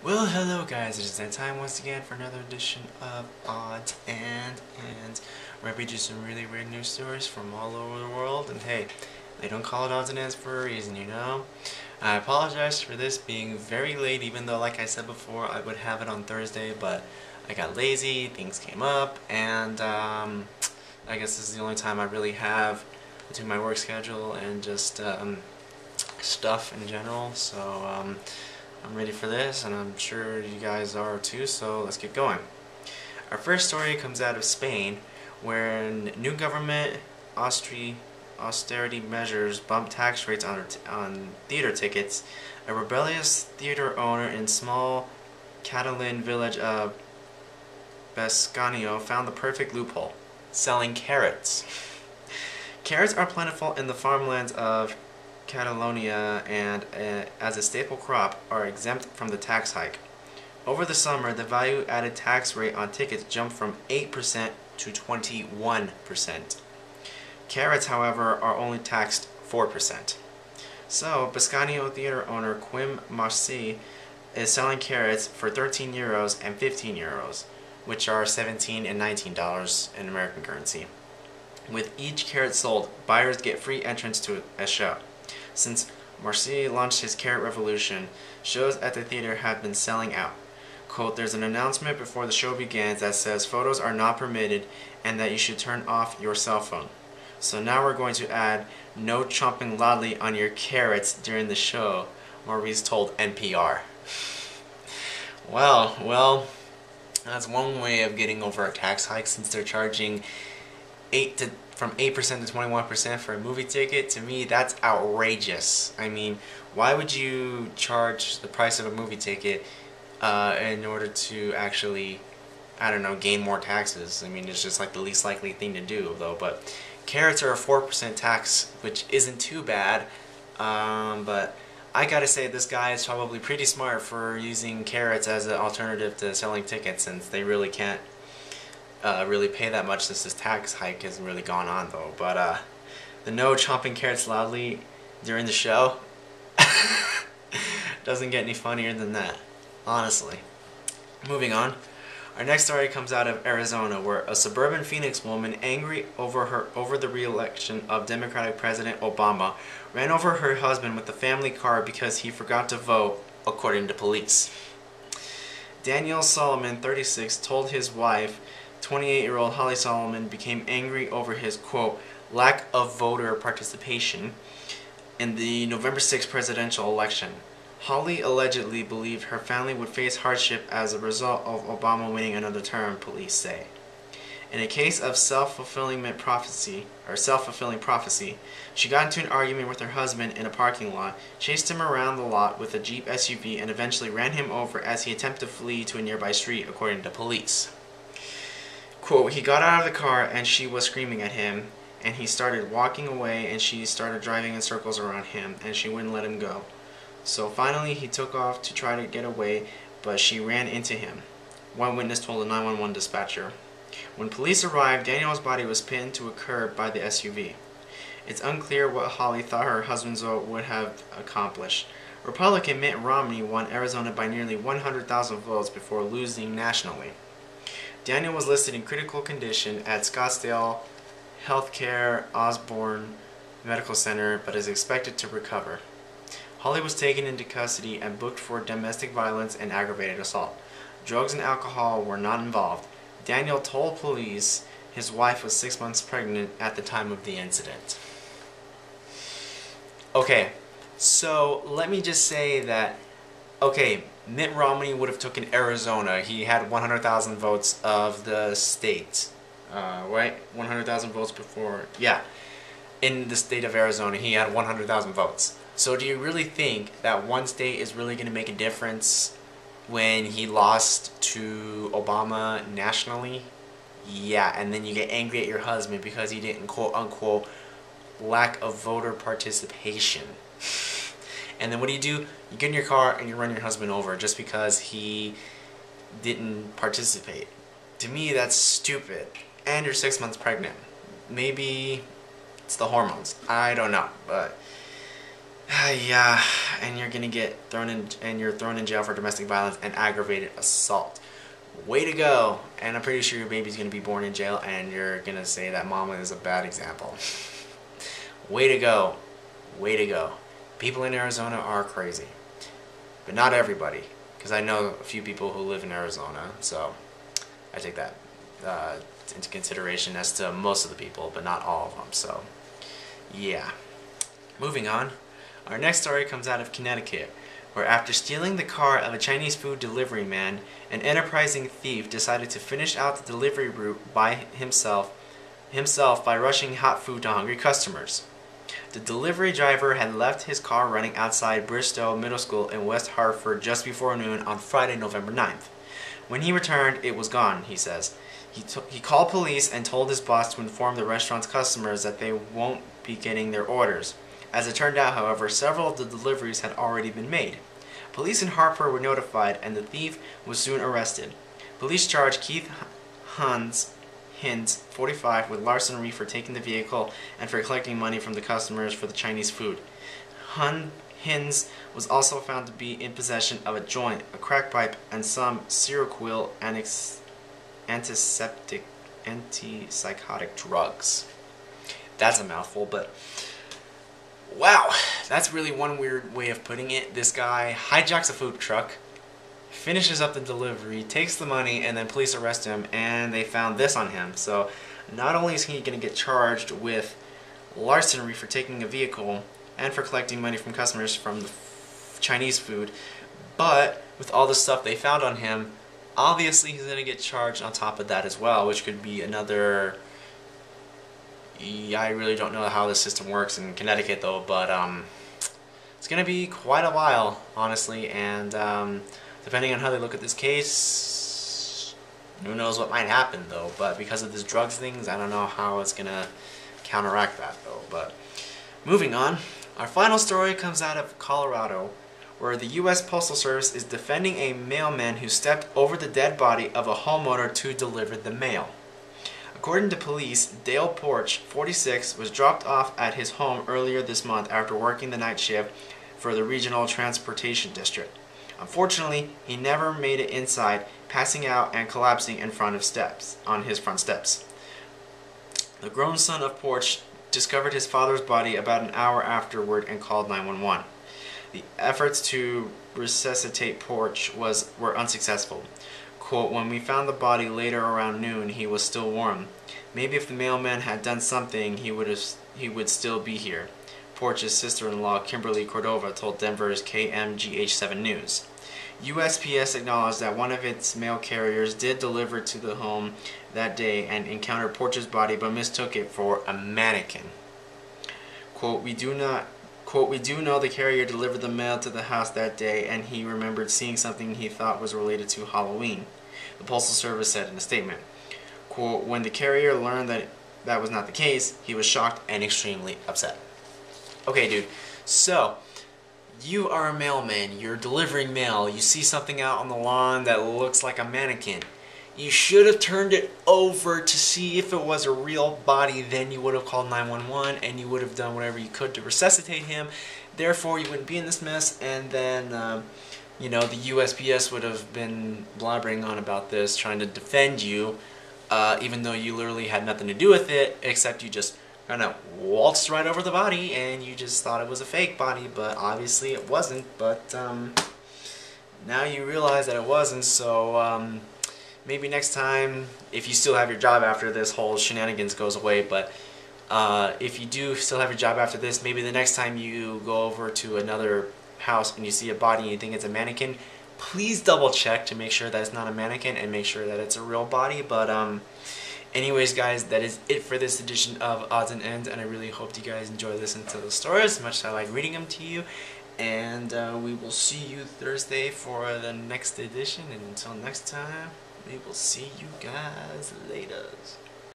Well, hello guys, it is that time once again for another edition of Odds and Ends, where we do some really weird news stories from all over the world, and hey, they don't call it Odds and Ends for a reason, you know? I apologize for this being very late, even though, like I said before, I would have it on Thursday, but I got lazy, things came up, and I guess this is the only time I really have between my work schedule and just stuff in general, so I'm ready for this, and I'm sure you guys are too, so let's get going. Our first story comes out of Spain, where new government austerity measures bump tax rates on theater tickets. A rebellious theater owner in small Catalan village of Bascanio found the perfect loophole: selling carrots. Carrots are plentiful in the farmlands of Catalonia and, as a staple crop, are exempt from the tax hike. Over the summer, the value-added tax rate on tickets jumped from 8% to 21%. Carrots, however, are only taxed 4%. So, Bascanio theater owner Quim Marci is selling carrots for €13 and €15, which are $17 and $19 in American currency. With each carrot sold, buyers get free entrance to a show. Since Marci launched his Carrot Revolution, shows at the theater have been selling out. Quote, "There's an announcement before the show begins that says photos are not permitted and that you should turn off your cell phone. So now we're going to add no chomping loudly on your carrots during the show," Maurice told NPR. Well, that's one way of getting over a tax hike, since they're charging from 8% to 21% for a movie ticket. To me, that's outrageous. I mean, why would you charge the price of a movie ticket in order to actually, I don't know, gain more taxes? I mean, it's just like the least likely thing to do, though. But carrots are a 4% tax, which isn't too bad. But I gotta say, this guy is probably pretty smart for using carrots as an alternative to selling tickets, since they really can't really pay that much, since this tax hike hasn't really gone on, though. But the no chomping carrots loudly during the show doesn't get any funnier than that, honestly. Moving on. Our next story comes out of Arizona, where a suburban Phoenix woman, angry over the re-election of Democratic President Obama, ran over her husband with a family car because he forgot to vote, according to police. Daniel Solomon, 36, told his wife, 28-year-old Holly Solomon, became angry over his, quote, lack of voter participation in the November 6 presidential election. Holly allegedly believed her family would face hardship as a result of Obama winning another term, police say. In a case of self-fulfilling prophecy, she got into an argument with her husband in a parking lot, chased him around the lot with a Jeep SUV, and eventually ran him over as he attempted to flee to a nearby street, according to police. Quote, he got out of the car and she was screaming at him, and he started walking away, and she started driving in circles around him, and she wouldn't let him go. So finally he took off to try to get away, but she ran into him, one witness told a 911 dispatcher. When police arrived, Daniel's body was pinned to a curb by the SUV. It's unclear what Holly thought her husband's vote would have accomplished. Republican Mitt Romney won Arizona by nearly 100,000 votes before losing nationally. Daniel was listed in critical condition at Scottsdale Healthcare Osborne Medical Center, but is expected to recover. Holly was taken into custody and booked for domestic violence and aggravated assault. Drugs and alcohol were not involved. Daniel told police his wife was 6 months pregnant at the time of the incident. Okay, so let me just say that, okay, Mitt Romney would have taken Arizona. He had 100,000 votes of the state, right? 100,000 votes before, yeah. In the state of Arizona, he had 100,000 votes. So do you really think that one state is really going to make a difference when he lost to Obama nationally? Yeah, and then you get angry at your husband because he didn't, quote unquote, lack of voter participation. And then what do? You get in your car and you run your husband over just because he didn't participate. To me, that's stupid. And you're 6 months pregnant. Maybe it's the hormones. I don't know, but Yeah, and you're gonna get thrown in, and you're thrown in jail for domestic violence and aggravated assault. Way to go! And I'm pretty sure your baby's gonna be born in jail, and you're gonna say that mama is a bad example. Way to go! Way to go! People in Arizona are crazy, but not everybody, because I know a few people who live in Arizona, so I take that into consideration as to most of the people, but not all of them. So, yeah. Moving on. Our next story comes out of Connecticut, where after stealing the car of a Chinese food delivery man, an enterprising thief decided to finish out the delivery route by himself by rushing hot food to hungry customers. The delivery driver had left his car running outside Bristow Middle School in West Hartford just before noon on Friday, November 9th. When he returned, it was gone, he says. He called police and told his boss to inform the restaurant's customers that they won't be getting their orders. As it turned out, however, several of the deliveries had already been made. Police in Hartford were notified, and the thief was soon arrested. Police charged Keith Hins, 45, with larceny for taking the vehicle and for collecting money from the customers for the Chinese food. Hins was also found to be in possession of a joint, a crack pipe, and some Seroquel antipsychotic drugs. That's a mouthful, but wow, that's really one weird way of putting it. This guy hijacks a food truck, finishes up the delivery, takes the money, and then police arrest him, and they found this on him. So not only is he going to get charged with larceny for taking a vehicle and for collecting money from customers from the Chinese food, but with all the stuff they found on him, obviously he's going to get charged on top of that as well, which could be another... I really don't know how the system works in Connecticut though, but it's going to be quite a while, honestly, and depending on how they look at this case, who knows what might happen though. But because of this drugs things, I don't know how it's going to counteract that though. But moving on, our final story comes out of Colorado, where the U.S. Postal Service is defending a mailman who stepped over the dead body of a homeowner to deliver the mail. According to police, Dale Porch, 46, was dropped off at his home earlier this month after working the night shift for the Regional Transportation District. Unfortunately, he never made it inside, passing out and collapsing in front of on his front steps. The grown son of Porch discovered his father's body about an hour afterward and called 911. The efforts to resuscitate Porch were unsuccessful. Quote, "When we found the body later around noon, he was still warm. Maybe if the mailman had done something, he would still be here," Porch's sister-in-law, Kimberly Cordova, told Denver's KMGH7 News. USPS acknowledged that one of its mail carriers did deliver to the home that day and encountered Porch's body but mistook it for a mannequin. Quote, we do know the carrier delivered the mail to the house that day and he remembered seeing something he thought was related to Halloween," the Postal Service said in a statement. Quote, "When the carrier learned that that was not the case, he was shocked and extremely upset." Okay, dude, so you are a mailman, you're delivering mail, you see something out on the lawn that looks like a mannequin. You should have turned it over to see if it was a real body, then you would have called 911 and you would have done whatever you could to resuscitate him. Therefore, you wouldn't be in this mess, and then, you know, the USPS would have been blabbering on about this, trying to defend you, even though you literally had nothing to do with it, except you just kind of waltzed right over the body and you just thought it was a fake body, but obviously it wasn't. But now you realize that it wasn't, so maybe next time, if you still have your job after this whole shenanigans goes away, but if you do still have your job after this, maybe the next time you go over to another house and you see a body and you think it's a mannequin, please double check to make sure that it's not a mannequin and make sure that it's a real body. But anyways, guys, that is it for this edition of Odds and Ends, and I really hope you guys enjoy listening to the stories as much as I like reading them to you. And we will see you Thursday for the next edition, and until next time, we will see you guys later.